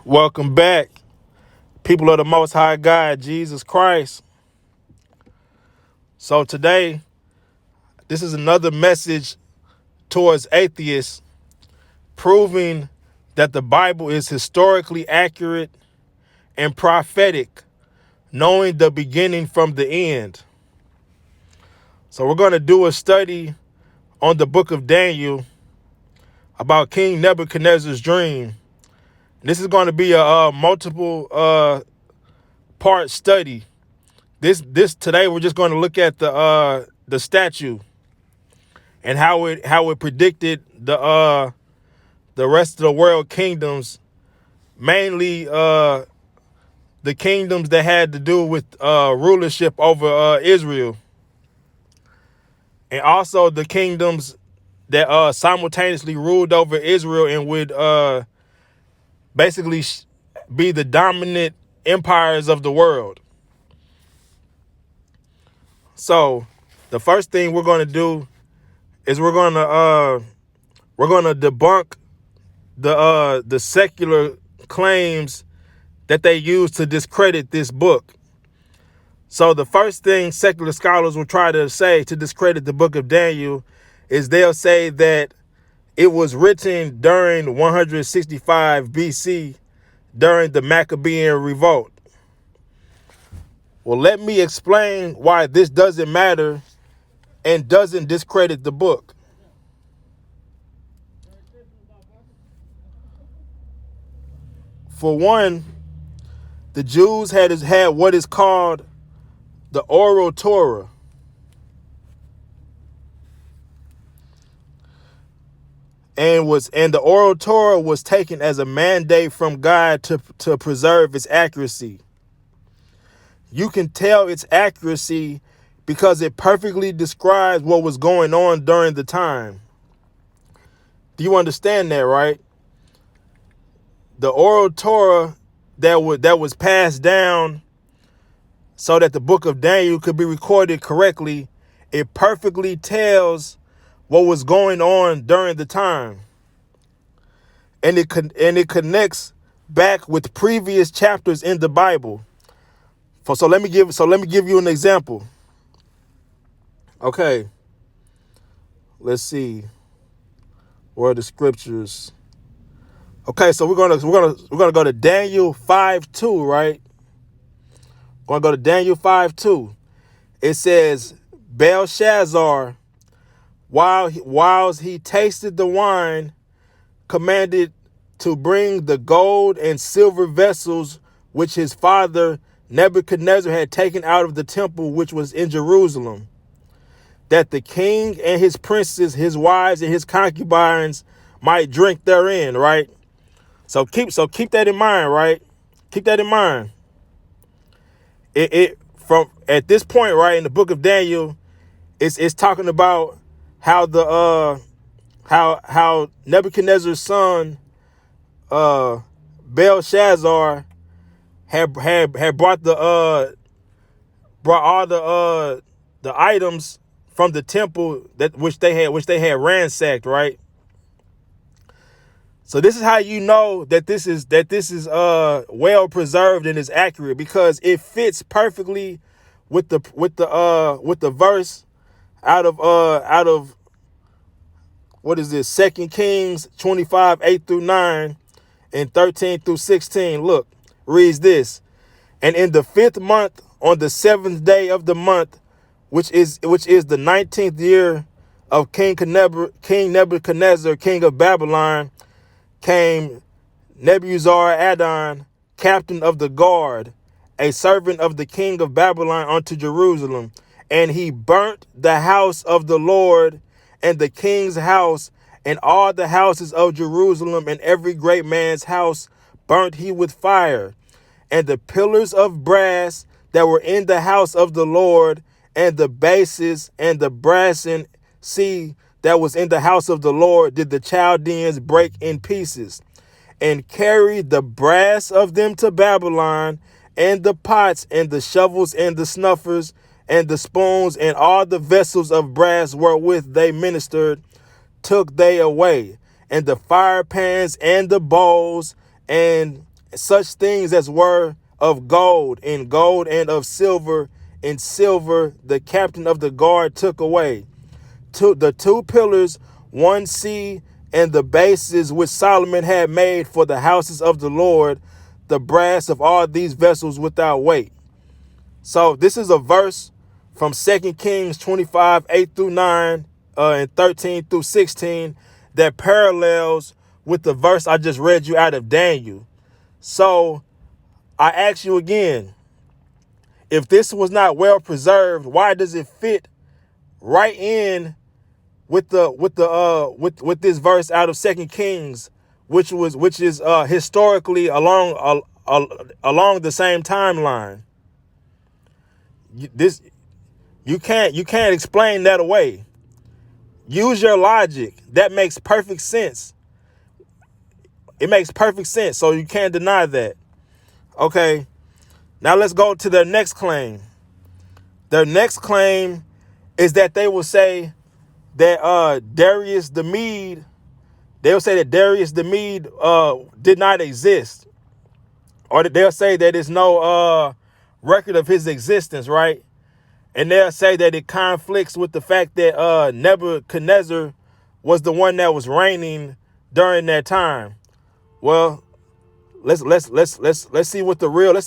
Welcome back, people of the Most High God, Jesus Christ. So today, this is another message towards atheists, proving that the Bible is historically accurate and prophetic, knowing the beginning from the end. So we're going to do a study on the book of Daniel about King Nebuchadnezzar's dream. This is going to be a multiple part study. This today we're just going to look at the statue and how it predicted the rest of the world kingdoms, mainly the kingdoms that had to do with rulership over Israel, and also the kingdoms that simultaneously ruled over Israel and would basically be the dominant empires of the world. So the first thing we're going to do is we're going to debunk the secular claims that they use to discredit this book. So the first thing secular scholars will try to say to discredit the book of Daniel is they'll say that it was written during 165 BC during the Maccabean revolt. Well, let me explain why this doesn't matter and doesn't discredit the book. For one, the Jews had what is called the oral Torah. And the oral Torah was taken as a mandate from God to preserve its accuracy. You can tell its accuracy because it perfectly describes what was going on during the time. Do you understand that, right? The oral Torah that was passed down so that the book of Daniel could be recorded correctly, it perfectly tells what was going on during the time. And it connects back with previous chapters in the Bible. So let me give you an example. Okay. Let's see. Where are the scriptures? Okay, so we're gonna go to Daniel 5:2, right? We're gonna go to Daniel 5:2. It says, Belshazzar, whilst he tasted the wine, commanded to bring the gold and silver vessels which his father Nebuchadnezzar had taken out of the temple which was in Jerusalem, that the king and his princes, his wives, and his concubines might drink therein, right? So keep that in mind, right? Keep that in mind. It from at this point, right, in the book of Daniel, it's talking about how how Nebuchadnezzar's son Belshazzar had brought all the items from the temple which they had ransacked, right? So this is how you know that this is well preserved and is accurate, because it fits perfectly with the verse out of what is this, 2 Kings 25 8-9 and 13 through 16. Look, reads this: and in the 5th month, on the 7th day of the month, which is the 19th year of King Nebuchadnezzar, king of Babylon, came Nebuzaradan, captain of the guard, a servant of the king of Babylon, unto Jerusalem. And he burnt the house of the Lord and the king's house and all the houses of Jerusalem, and every great man's house burnt he with fire. And the pillars of brass that were in the house of the Lord, and the bases and the brassen sea that was in the house of the Lord, did the Chaldeans break in pieces, and carried the brass of them to Babylon, and the pots and the shovels and the snuffers and the spoons and all the vessels of brass wherewith they ministered took they away, and the fire pans and the bowls and such things as were of gold, and of silver, and silver the captain of the guard took away. The two pillars, one sea, and the bases which Solomon had made for the houses of the Lord, the brass of all these vessels without weight. So this is a verse from 2 Kings 25, 8 through 9, and 13 through 16 that parallels with the verse I just read you out of Daniel. So I ask you again, if this was not well preserved, why does it fit right in with this verse out of 2 Kings, which is historically along the same timeline? You can't explain that away. Use your logic. That makes perfect sense. It makes perfect sense, so you can't deny that. Okay, now let's go to their next claim. Their next claim is that they will say that Darius the Mede, they will say that Darius the Mede did not exist. Or they'll say that there's no record of his existence, right? And they'll say that it conflicts with the fact that Nebuchadnezzar was the one that was reigning during that time. Well, let's see what the real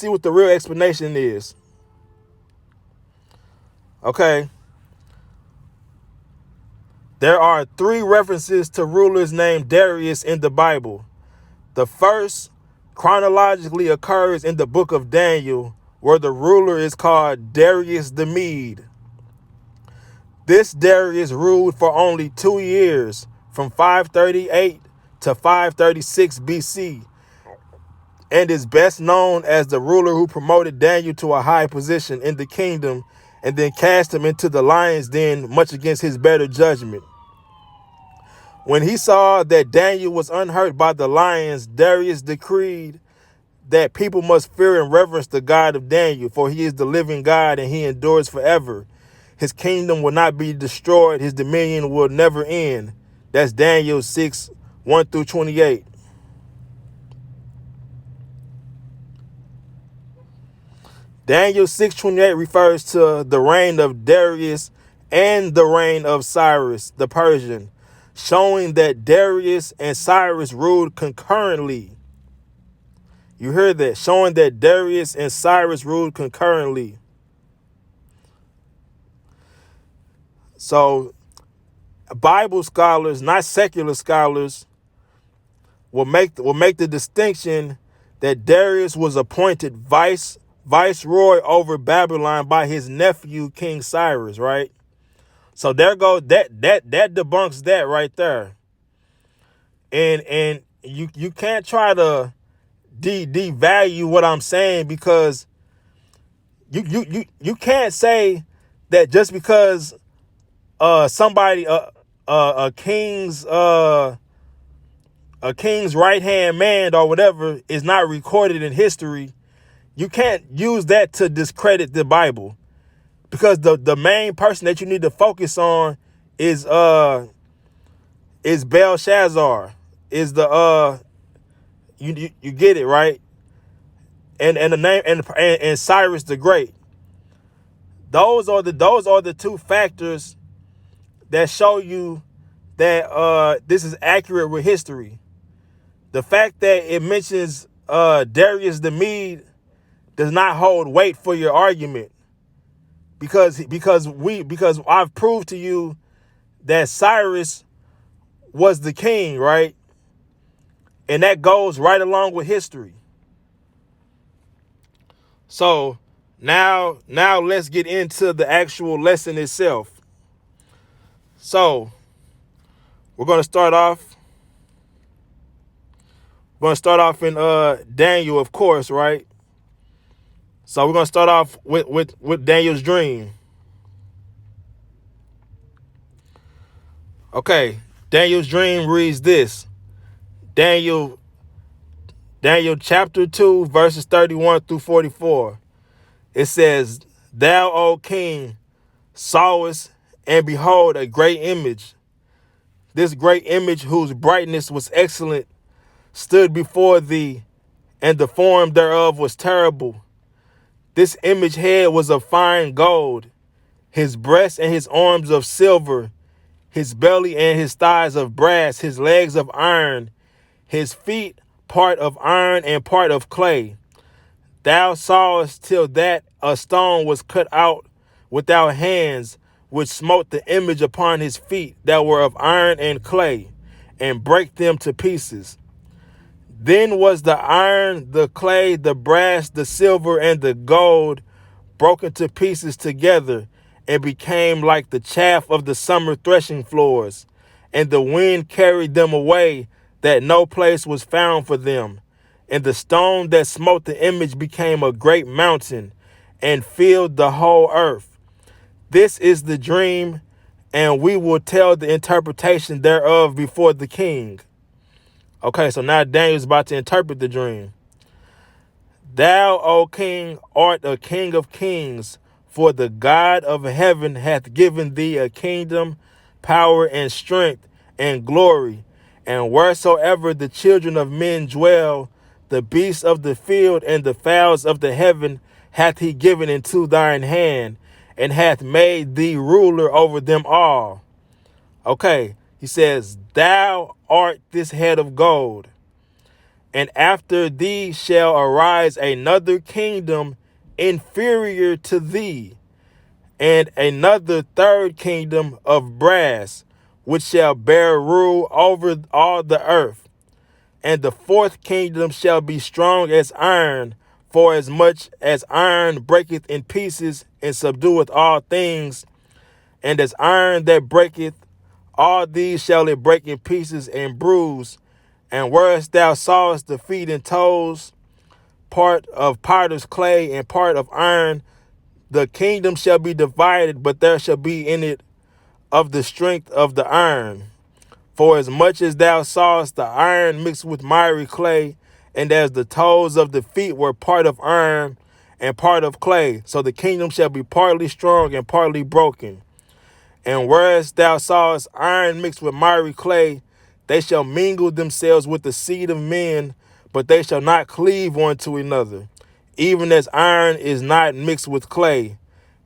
explanation is. Okay. There are 3 references to rulers named Darius in the Bible. The first chronologically occurs in the book of Daniel, where the ruler is called Darius the Mede. This Darius ruled for only 2 years, from 538 to 536 BC, and is best known as the ruler who promoted Daniel to a high position in the kingdom and then cast him into the lion's den, much against his better judgment. When he saw that Daniel was unhurt by the lions, Darius decreed that people must fear and reverence the God of Daniel, for he is the living God and he endures forever. His kingdom will not be destroyed. His dominion will never end. That's Daniel 6, 1 through 28. Daniel 6:28 refers to the reign of Darius and the reign of Cyrus the Persian, showing that Darius and Cyrus ruled concurrently. You heard that? Showing that Darius and Cyrus ruled concurrently. So Bible scholars, not secular scholars, will make the distinction that Darius was appointed viceroy over Babylon by his nephew King Cyrus, right? So there goes that debunks that right there. And you can't try to devalue what I'm saying, because you can't say that just because somebody a king's right hand man or whatever is not recorded in history, you can't use that to discredit the Bible, because the main person that you need to focus on is Belshazzar, is the you get it, right? And the name and Cyrus the Great. Those are the 2 factors that show you that this is accurate with history. The fact that it mentions Darius the Mede does not hold weight for your argument, because I've proved to you that Cyrus was the king, right? And that goes right along with history. So now let's get into the actual lesson itself. So we're going to start off in Daniel, of course, right? So we're going to start off with Daniel's dream. Okay, Daniel's dream reads this. Daniel chapter 2, verses 31 through 44. It says, "Thou, O king, sawest, and behold, a great image. This great image, whose brightness was excellent, stood before thee, and the form thereof was terrible. This image head was of fine gold, his breast and his arms of silver, his belly and his thighs of brass, his legs of iron, his feet part of iron and part of clay. Thou sawest till that a stone was cut out without hands, which smote the image upon his feet that were of iron and clay, and brake them to pieces. Then was the iron, the clay, the brass, the silver, and the gold broken to pieces together, and became like the chaff of the summer threshing floors. And the wind carried them away, that no place was found for them. And the stone that smote the image became a great mountain, and filled the whole earth. This is the dream, and we will tell the interpretation thereof before the king. Okay, so now Daniel's about to interpret the dream. Thou, O king, art a king of kings, for the God of heaven hath given thee a kingdom, power, and strength, and glory. And wheresoever the children of men dwell, the beasts of the field and the fowls of the heaven hath he given into thine hand, and hath made thee ruler over them all. Okay, he says, thou art this head of gold, and after thee shall arise another kingdom inferior to thee, and another third kingdom of brass, which shall bear rule over all the earth. And the fourth kingdom shall be strong as iron, for as much as iron breaketh in pieces and subdueth all things, and as iron that breaketh, all these shall it break in pieces and bruise. And whereas thou sawest the feet and toes, part of potter's clay and part of iron, the kingdom shall be divided, but there shall be in it of the strength of the iron. For as much as thou sawest the iron mixed with miry clay, and as the toes of the feet were part of iron and part of clay, so the kingdom shall be partly strong and partly broken. And whereas thou sawest iron mixed with miry clay, they shall mingle themselves with the seed of men, but they shall not cleave one to another, even as iron is not mixed with clay.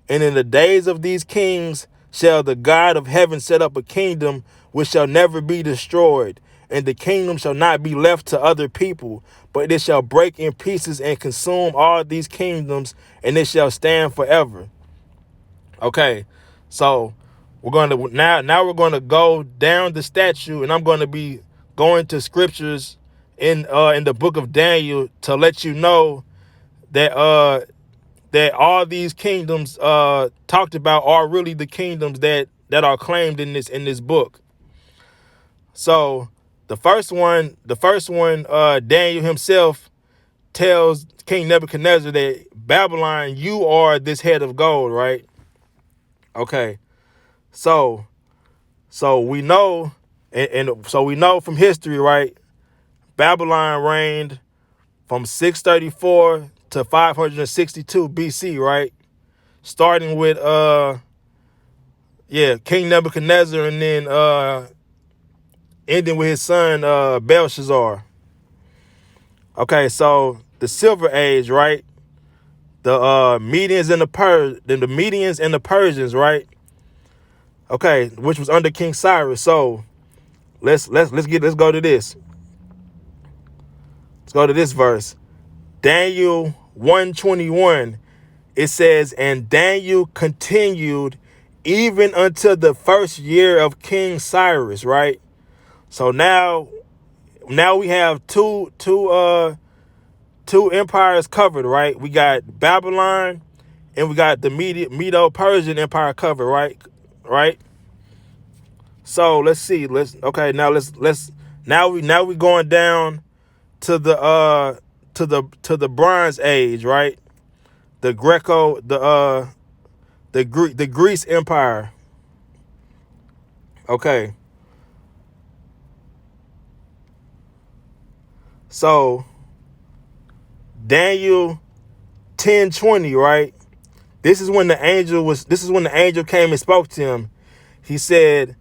And in the days of these kings shall the God of heaven set up a kingdom which shall never be destroyed, and the kingdom shall not be left to other people, but it shall break in pieces and consume all these kingdoms, and it shall stand forever. Okay, so we're going to now we're going to go down the statue, and I'm going to be going to scriptures in the book of Daniel to let you know that that all these kingdoms talked about are really the kingdoms that are claimed in this book. So the first one, Daniel himself tells King Nebuchadnezzar that Babylon, you are this head of gold, right? Okay. So we know, and so we know from history, right? Babylon reigned from 634 to 562 BC, right? Starting with King Nebuchadnezzar, and then ending with his son Belshazzar. Okay, so the Silver Age, right? The Medians and the Medians and the Persians, right? Okay, which was under King Cyrus. So let's go to this. Let's go to this verse. Daniel 1:21. It says, and Daniel continued even until the first year of King Cyrus, right? So now we have two empires covered, right? We got Babylon and we got the Medo-Persian Empire covered, right? Right. So let's see. Now we're going down to the Bronze Age, right? The Greece Empire. Okay. So Daniel 10:20, right? This is when the angel came and spoke to him. He said,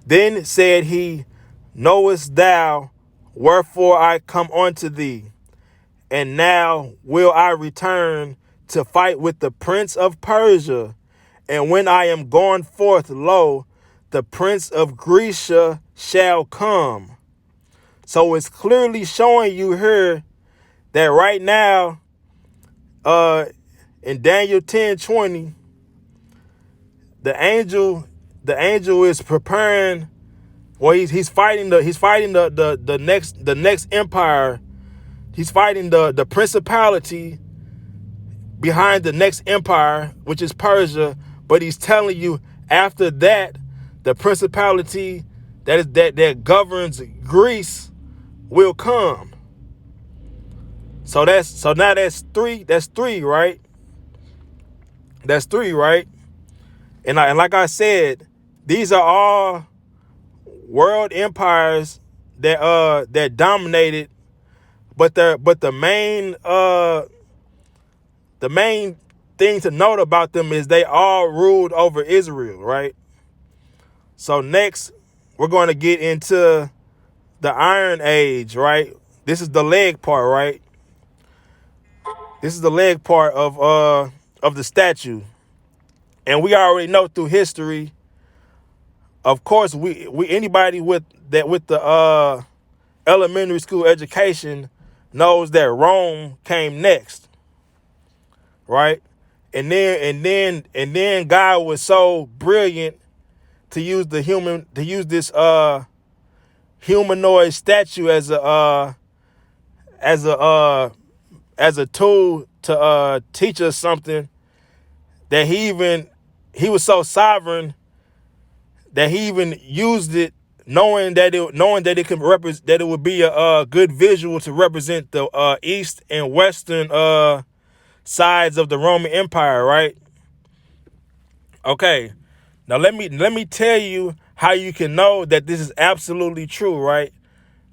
then said he, knowest thou wherefore I come unto thee? And now will I return to fight with the prince of Persia. And when I am gone forth, lo, the prince of Grecia shall come. So it's clearly showing you here that right now, in Daniel 10:20, the angel is preparing. Well, he's fighting the next empire. He's fighting the principality behind the next empire, which is Persia. But he's telling you after that, the principality that governs Greece will come. So now that's three. That's three, right? That's three, right? And like I said, these are all world empires that dominated, but the main thing to note about them is they all ruled over Israel, right? So next, we're going to get into the Iron Age, right? This is the leg part, right? This is the leg part of the statue. And we already know through history, of course, we anybody with the elementary school education knows that Rome came next, right? And then God was so brilliant to use this humanoid statue as a tool to teach us something, that he was so sovereign that he even used it, knowing that it could that it would be a good visual to represent the east and western sides of the Roman Empire, right? Okay, now let me tell you how you can know that this is absolutely true, right?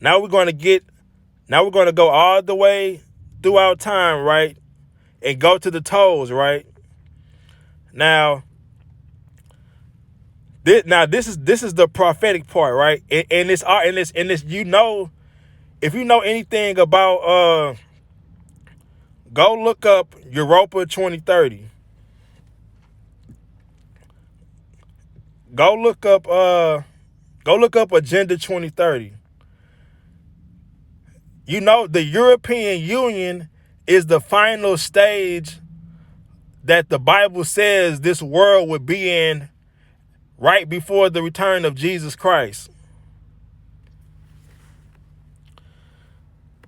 Now we're going to go all the way throughout time, right, and go to the toes, right? Now this is the prophetic part, right? And it's you know, if you know anything about go look up Europa 2030. Go look up Agenda 2030. You know, the European Union is the final stage that the Bible says this world would be in right before the return of Jesus Christ.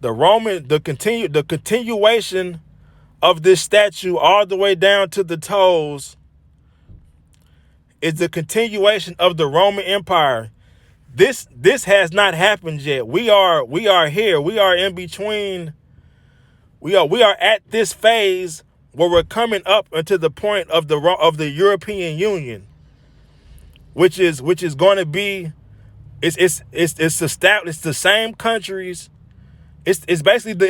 The continuation of this statue all the way down to the toes is the continuation of the Roman Empire. This has not happened yet. We are here. We are in between. We are at this phase where we're coming up unto the point of the European Union, which is going to be it's the same countries. It's basically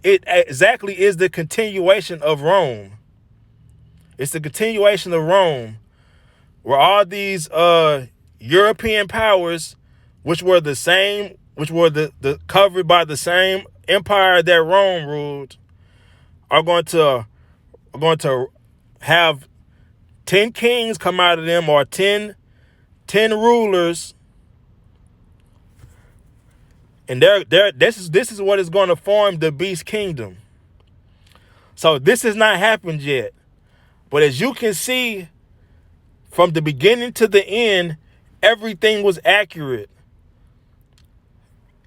it exactly is the continuation of Rome. It's the continuation of Rome, where all these European powers, which were the covered by the same empire that Rome ruled, are going to have 10 kings come out of them, or 10 rulers. And this is what is going to form the beast kingdom. So this has not happened yet. But as you can see, from the beginning to the end, everything was accurate.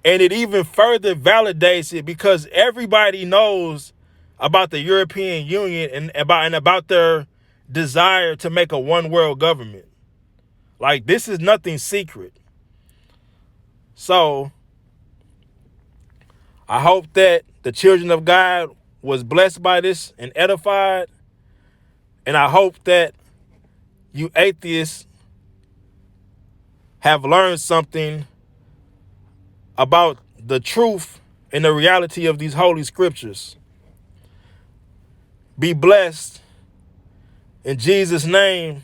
And it even further validates it, because everybody knows about the European Union and about their desire to make a one world government. Like, this is nothing secret. So I hope that the children of God was blessed by this and edified. And I hope that you atheists have learned something about the truth and the reality of these holy scriptures. Be blessed in Jesus' name.